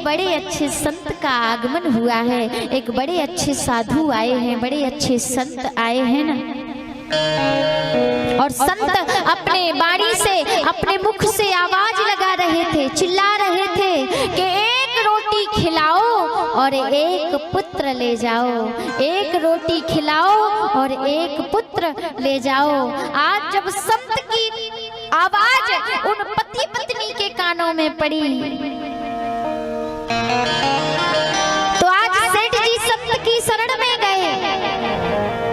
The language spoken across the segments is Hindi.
बड़े अच्छे संत का आगमन हुआ है, एक बड़े अच्छे साधु आए हैं, बड़े अच्छे संत आए हैं ना। और संत अपने बाणी से, अपने मुख से आवाज लगा रहे थे, चिल्ला रहे थे कि एक रोटी खिलाओ और एक पुत्र ले जाओ, एक रोटी खिलाओ और एक पुत्र ले जाओ। आज जब संत की आवाज उन पति पत्नी के कानों में पड़ी तो आज सेठ जी संत की शरण में गए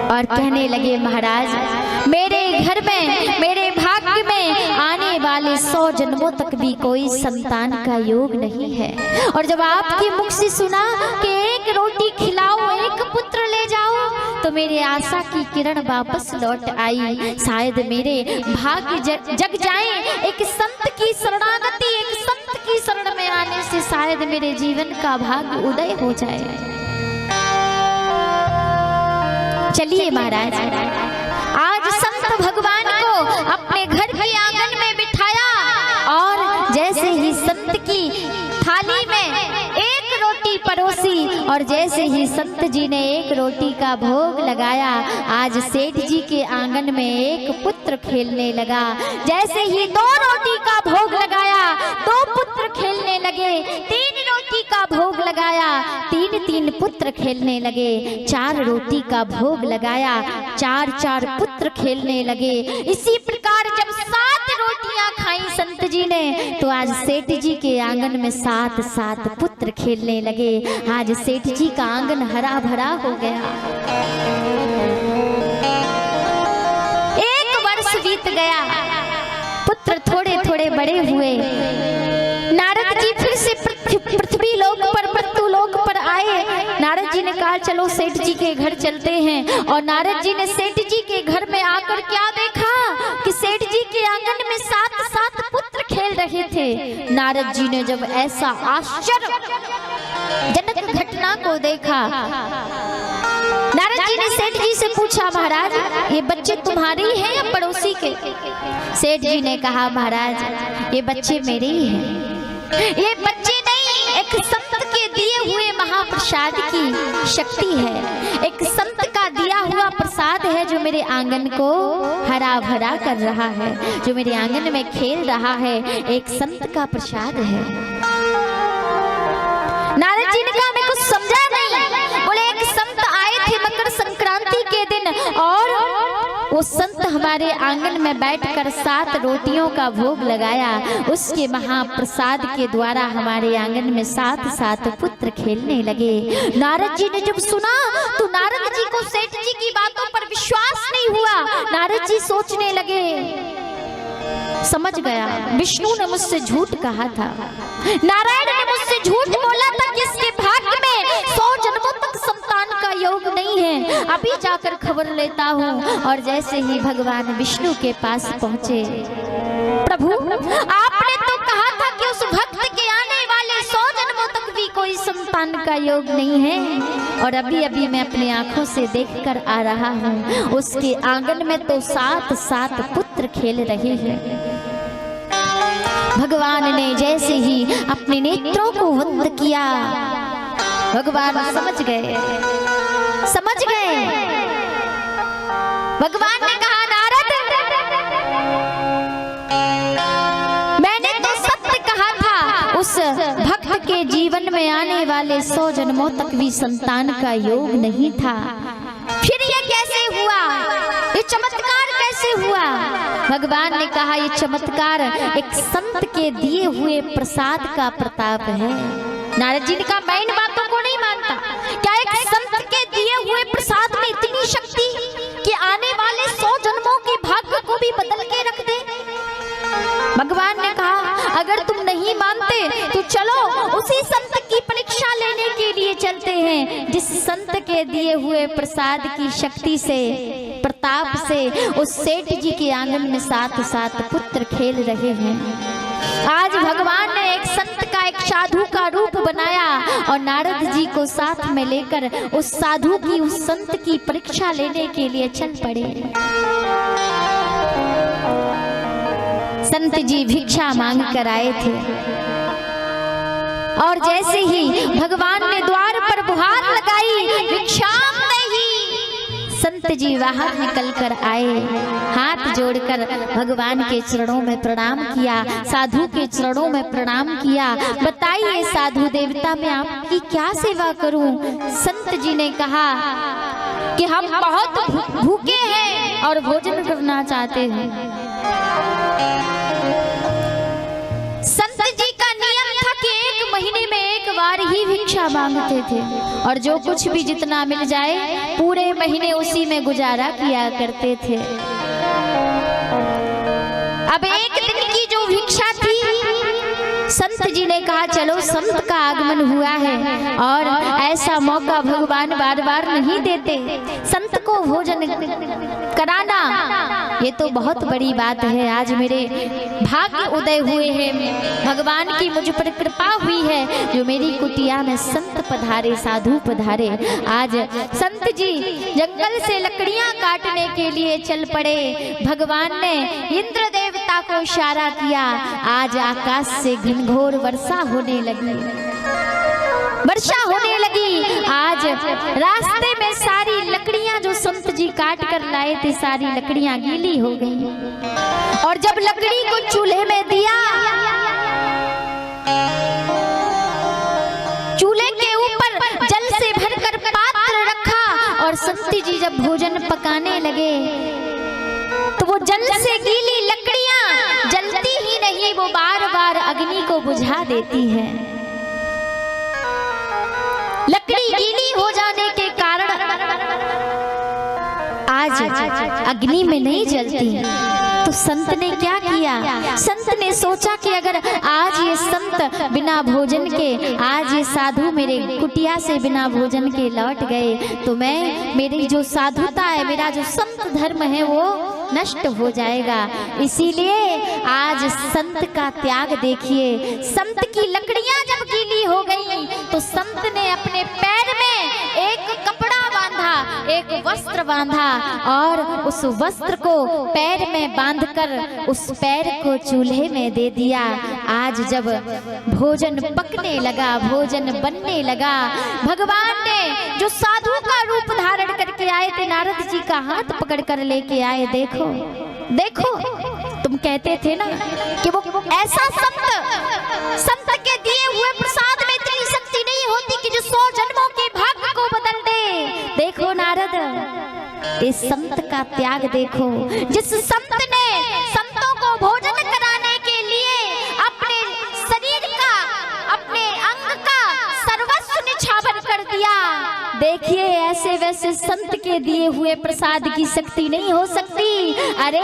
और कहने लगे, महाराज मेरे घर में, मेरे भाग्य में आने वाले 100 जन्मों तक भी कोई संतान का योग नहीं है। और जब आपके मुख से सुना कि एक रोटी खिलाओ, एक पुत्र ले जाओ, तो मेरे आशा की किरण वापस लौट आई। शायद मेरे भाग्य जग जाए। एक संत की शरणागति, एक संत की शरण में आने से शायद मेरे जीवन का भाग्य उदय हो जाए। चलिए महाराज, आज संत भगवान को अपने घर के आंगन में बिठाया और जैसे ही संत की थाली में एक रोटी परोसी और जैसे ही संत जी ने एक रोटी का भोग लगाया, आज सेठ जी के आंगन में एक पुत्र खेलने लगा। जैसे ही 2 रोटी का भोग लगाया, 2 पुत्र खेलने लगे। 3 रोटी का भोग लगाया, 3 पुत्र खेलने लगे। 4 रोटी का भोग लगाया, 4 पुत्र खेलने लगे। इसी प्रकार जब 7 रोटियां खाई संत जी ने, तो आज सेठ जी के आंगन में 7 पुत्र खेलने लगे। आज सेठ जी का आंगन हरा भरा हो गया। 1 वर्ष बीत गया, पुत्र थोड़े थोड़े बड़े हुए। नारद जी फिर से पृथ्वी लोक पर, मृत्यु लोक पर आए। नारद जी ने कहा चलो सेठ जी के घर चलते हैं। और नारद जी ने सेठ जी के घर में आकर क्या देखा कि सेठ जी के आंगन में 7 पुत्र खेल रहे थे। नारद जी ने जब ऐसा आश्चर्यजनक घटना को देखा, नारद जी ने सेठ जी से पूछा, महाराज ये बच्चे तुम्हारे ही हैं या पड़ोसी के? सेठ जी ने कहा, महाराज ये बच्चे मेरे ही हैं। ये बच्चे नहीं, एक संत के दिए हुए महाप्रसाद की शक्ति है। एक संत का दिया हुआ प्रसाद है जो मेरे आंगन को हरा भरा कर रहा है, जो मेरे आंगन में खेल रहा है। एक संत का प्रसाद है। नारद जी ने कहा मैं कुछ समझा नहीं। बोले एक संत आए थे मकर संक्रांति के दिन और वो संत हमारे आंगन में बैठकर 7 रोटियों का भोग लगाया। उसके महाप्रसाद के द्वारा हमारे आंगन में 7 पुत्र खेलने लगे। नारद जी ने जब सुना तो नारद जी को सेठ जी की बातों पर विश्वास नहीं हुआ। नारद जी सोचने लगे, समझ गया विष्णु ने मुझसे झूठ कहा था, नारायण ने मुझसे झूठ बोला था कि इसके भाग्य में 100 जन्मों तक संतान का योग नहीं है। अभी जाकर खबर लेता हूँ। और जैसे ही भगवान विष्णु के पास पहुँचे, प्रभु आपने तो कहा था कि उस भक्त के आने वाले 100 जन्मों तक भी कोई संतान का योग नहीं है। और अभी अभी मैं अपनी आंखों से देखकर आ रहा हूँ, उसके आंगन में तो 7 पुत्र खेल रहे हैं। भगवान ने जैसे ही अपने नेत्रों को बंद किया, भगवान समझ गए। भगवान ने कहा, नारद मैंने तो सत्य कहा था, उस भक्त के जीवन में आने वाले 100 जन्मों तक भी संतान का योग नहीं था। फिर ये कैसे हुआ? ये चमत्कार कैसे हुआ? भगवान ने कहा ये चमत्कार एक संत के दिए हुए प्रसाद का प्रताप है। नारद जी ने कहा मैं इन बातों को नहीं मानता। क्या एक संत के दिए हुए प्रसाद में इतनी शक्ति कि आने वाले 100 जन्मों के भाग्य को भी बदल के रख दे? भगवान ने कहा अगर तुम नहीं मानते तो चलो उसी संत की परीक्षा लेने के लिए चलते हैं, जिस संत के दिए हुए प्रसाद की शक्ति से, प्रताप से उस सेठ जी के आंगन में 7 पुत्र खेल रहे हैं। आज भगवान ने एक संत का, एक साधु का रूप बनाया और नारद जी को साथ में लेकर उस साधु की, उस संत की परीक्षा लेने के लिए चल पड़े। संत जी भिक्षा मांग कर आए थे। और जैसे ही भगवान ने द्वार पर बुहार लगाई, भिक्षाम नहीं, संत जी बाहर निकल कर आए, हाथ जोड़कर भगवान के चरणों में प्रणाम किया, साधु के चरणों में प्रणाम किया। बताइए साधु देवता, मैं आपकी क्या सेवा करूं? संत जी ने कहा कि हम बहुत भूखे हैं और भोजन करना चाहते हैं। संत जी का नियम था कि 1 महीने में 1 बार ही भिक्षा मांगते थे और जो कुछ भी जितना मिल जाए पूरे महीने उसी में गुजारा किया करते थे। अब एक दिन की जो भिक्षा थी, संत जी ने कहा चलो संत का आगमन हुआ है और ऐसा मौका भगवान बार बार नहीं देते, संत को भोजन कराना ये तो बहुत बड़ी बात है। आज मेरे भाग्य उदय हुए हैं, भगवान की मुझ पर कृपा हुई है जो मेरी कुटिया में संत पधारे, साधु पधारे। आज संत जी जंगल से लकड़ियां काटने के लिए चल पड़े। भगवान ने इंद्र देवता को इशारा किया, आज आकाश से घनघोर वर्षा होने लगी, वर्षा होने लगी। आज रास्ते में सारी लकड़ियां जो संत जी काट कर लाए थे, सारी लकड़ियां गीली हो गई और जब लकड़ी को चूल्हे में दिया, चूल्हे के ऊपर जल से भरकर पात्र रखा और संत जी जब भोजन पकाने लगे तो वो जल से गीली लकड़ियां जलती ही नहीं, वो बार बार अग्नि को बुझा देती है। लकड़ी गीली हो जाने के कारण आज अग्नि में नहीं जलती। तो संत ने क्या किया? संत ने सोचा कि अगर आज ये संत बिना भोजन के, आज ये साधु मेरे कुटिया से बिना भोजन के लौट गए तो मैं, मेरी जो साधुता है, मेरा जो संत धर्म है वो नष्ट हो जाएगा। इसीलिए आज संत का त्याग देखिए। संत की लकड़ियां जब गीली हो गई तो संत ने अपने पैर में एक कपड़ा बांधा, एक वस्त्र बांधा और उस वस्त्र को पैर में बांधकर उस पैर को चूल्हे में दे दिया। आज जब भोजन पकने लगा, भोजन बनने लगा, भगवान ने जो साधु का रूप धारण करके आए थे, नारद जी का हाथ पकड़ कर लेके आए। देखो देखो, तुम कहते थे ना कि वो ऐसा संत के दिए हुए प्रसाद में इतनी शक्ति नहीं होती कि जो 100 जन्मों के भाग्य को बदल दे। देखो नारद, इस संत का त्याग देखो, जिस संत ने संतों को भोजन कराने के लिए अपने शरीर का, अपने अंग का सर्वस्व निछावर कर दिया। देखिए ऐसे वैसे संत के दिए हुए प्रसाद की शक्ति नहीं हो सकती। अरे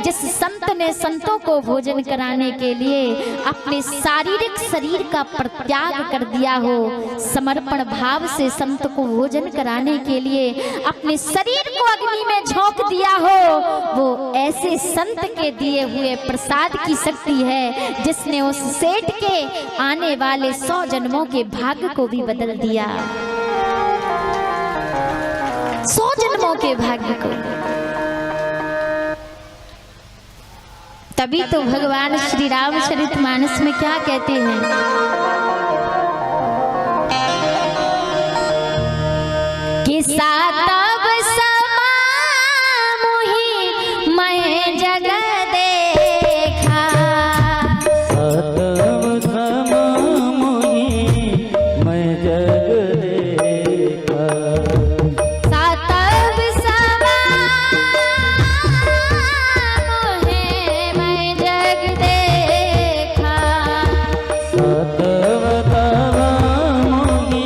जिस संत ने संतों को भोजन कराने के लिए अपने शारीरिक शरीर का परित्याग कर दिया हो, समर्पण भाव से संत को भोजन कराने के लिए अपने शरीर को अग्नि में झोंक दिया हो, वो ऐसे संत के दिए हुए प्रसाद की शक्ति है जिसने उस सेठ के आने वाले 100 जन्मों के भाग्य को भी बदल दिया, 100 जन्मों के भाग्य को। तभी तो भगवान श्री रामचरितमानस में क्या कहते हैं कि सातव समा मोहि मैं जग देखा, सातव समा मोहि मैं जग देखा, सातव समा मोहि मैं जग देखा, सातव समा मोहि मैं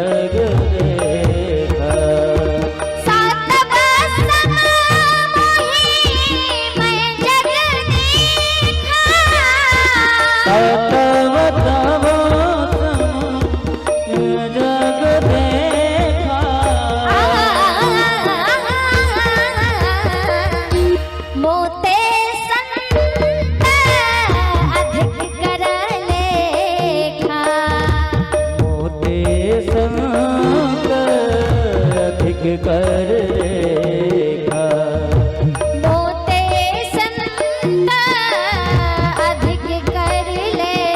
जग देखा, सातव समा मोहि मैं जग देखा, सातव समा मैं जग देखा, मोते संत अधिक कर लेखा, मोते संत अधिक कर देखा, मोते संत अधिक कर लेखा,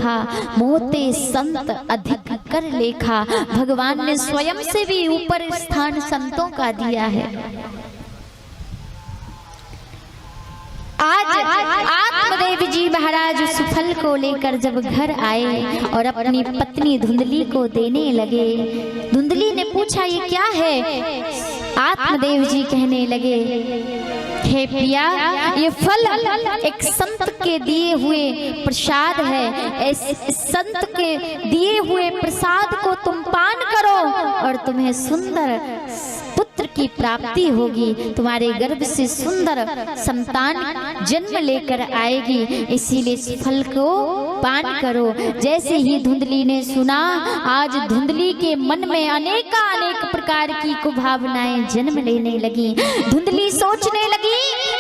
देखा, मोते संत अधिक कर लेखा। भगवान ने स्वयं से भी ऊपर स्थान संतों का दिया है। आज आत्मदेव जी महाराज उस फल को लेकर जब घर आए और अपनी पत्नी धुंधली को देने लगे, धुंधली ने पूछा ये क्या है? आत्मदेव जी कहने लगे, हे पिया, ये फल एक संत के दिए हुए प्रसाद है। इस संत के दिए हुए प्रसाद को तुम पान करो और तुम्हें सुंदर पुत्र की प्राप्ति होगी, तुम्हारे गर्भ से सुंदर संतान जन्म लेकर आएगी, इसीलिए इस फल को पान करो। जैसे ही धुंधली ने सुना, आज धुंधली के मन में अनेक प्रकार की कुभावनाएं जन्म लेने लगी। धुंधली सोचने लगी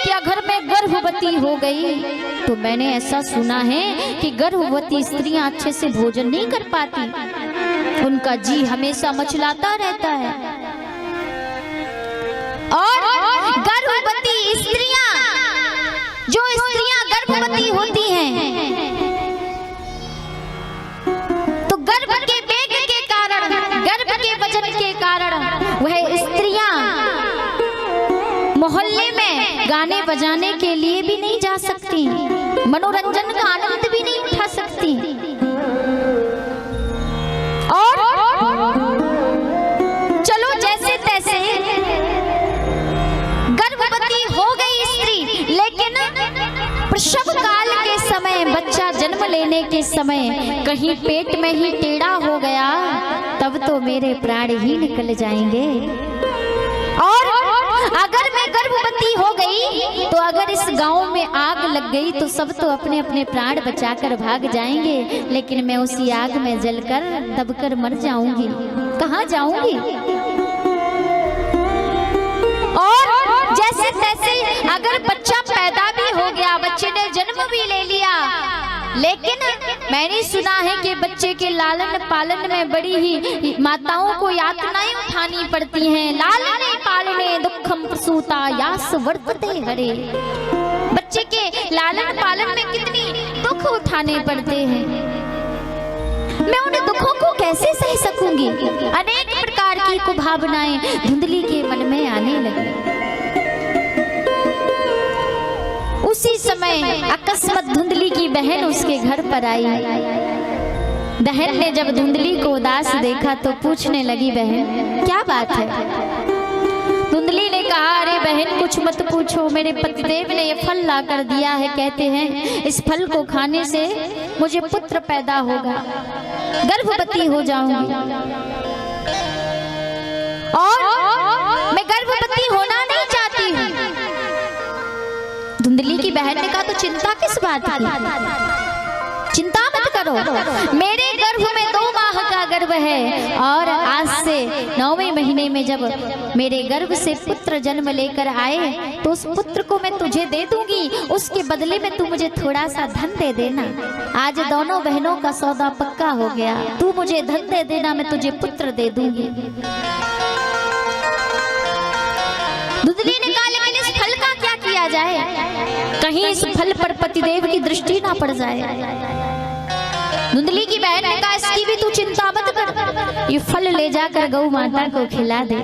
कि अगर मैं गर्भवती हो गई तो मैंने ऐसा सुना है कि गर्भवती स्त्रियां अच्छे से भोजन नहीं कर पाती, उनका जी हमेशा मचलाता रहता है। और गर्भवती स्त्रियां, जो स्त्रियां गर्भवती होती हैं, तो गर्भ के वेग के कारण, गर्भ के वजन के कारण वह स्त्रियां मोहल्ले में गाने बजाने के लिए भी नहीं जा सकती, मनोरंजन का आनंद भी नहीं उठा सकती। और चलो जैसे तैसे गर्भवती हो गई स्त्री, लेकिन प्रसव काल के समय, बच्चा जन्म लेने के समय कहीं पेट में ही टेढ़ा हो गया, तब तो मेरे प्राण ही निकल जाएंगे। और अगर मैं गर्भवती हो गई तो अगर इस गांव में आग लग गई तो सब तो अपने अपने प्राण बचाकर भाग जाएंगे, लेकिन मैं उसी आग में जलकर दबकर मर जाऊंगी, कहाँ जाऊंगी? और जैसे तैसे अगर बच्चा पैदा भी हो गया, बच्चे ने जन्म भी ले लिया, लेकिन मैंने सुना है कि बच्चे के लालन पालन में बड़ी ही माताओं को यातनाएं उठानी पड़ती हैं। लालने पालने दुखम प्रसूता यास वर्तते हरे। बच्चे के लालन पालन में कितनी दुख उठाने पड़ते हैं, मैं उन दुखों को कैसे सह सकूंगी? अनेक प्रकार की कुभावनाएं धुंधली के मन में आने लगी। उसी समय अकस्मात धुंधली की बहन उसके घर पर आई। बहन ने जब धुंधली को उदास देखा तो पूछने लगी, बहन क्या बात है? धुंधली ने कहा, अरे बहन कुछ मत पूछो, मेरे पतिदेव ने ये फल ला कर दिया है, कहते हैं इस फल को खाने से मुझे पुत्र पैदा होगा, गर्भवती हो जाऊंगी, और मैं गर्भवती होना नहीं चाहती हूँ। धुंधली की बहन ने कहा, तो चिंता किस बात की? चिंता मत करो, मेरे गर्भ में 2 माह का गर्भ है, और आज से 9वें महीने में जब मेरे गर्भ से पुत्र जन्म लेकर आए तो उस पुत्र को मैं तुझे दे दूंगी, उसके बदले में तू मुझे थोड़ा सा धन दे देना। आज दोनों बहनों का सौदा पक्का हो गया, तू मुझे धन दे देना, मैं तुझे पुत्र दे दूंगी। धुंधली ने कहा, लेकिन इस फल का क्या किया जाए? कहीं इस फल पर पतिदेव की दृष्टि ना पड़ जाए। धुंधली की बहन ने कहा, इसकी भी तू चिंता मत कर, ये फल ले जाकर गौ माता को खिला दे।